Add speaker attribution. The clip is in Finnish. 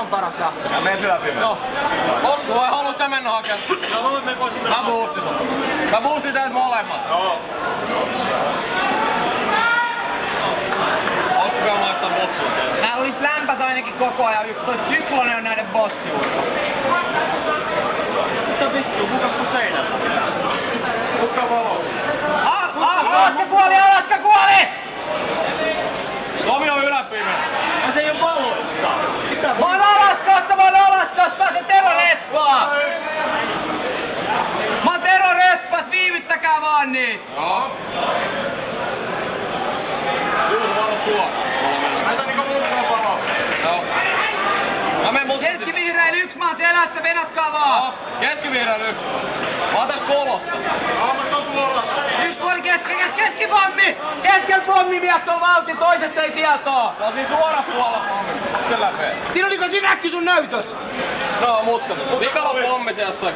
Speaker 1: ihan paras lähtö.
Speaker 2: Ja mene läpi.
Speaker 1: Joo. Haluut sä mennä hakemaan? Mä boostin sun. Mä boostin täältä molemmat.
Speaker 2: Joo.
Speaker 1: Ootko maistaa bossuun teille?
Speaker 3: Nää olis lämpät ainakin koko ajan. Toi syklonen on näiden bossiuutta.
Speaker 1: Mitä vittu, kukas sun seinällä?
Speaker 2: Kuka valo?
Speaker 3: Alaska kuoli! Alaska kuoli!
Speaker 1: Tomi on yläpimeä.
Speaker 2: Se ei oo valoista.
Speaker 3: Mä oon Alaskasta! Mä oon Alaskasta! Se Tero Respaa! Mä oon Tero Respas! Viivyttäkää vaan niitä!
Speaker 1: Joo. Juuri valo tuo.
Speaker 2: Näitä niinku muuttaa valo.
Speaker 1: Joo. Mä menen mut...
Speaker 3: Keskivihreillä 1, mä oon selässä, venatkaa vaan!
Speaker 1: Joo. Keskivihreän 1. Mä otan kolosta.
Speaker 2: Aamat on tuolla.
Speaker 3: Yksi puoli keskipommi! Keskellä pommi mies on valti, toiset ei tietoa!
Speaker 1: Se on siinä suora puolella pommi. Sen läpee.
Speaker 3: Siinä oliko sinäkin sun näytös?
Speaker 1: No, mutta. Mikä on pommi siellä?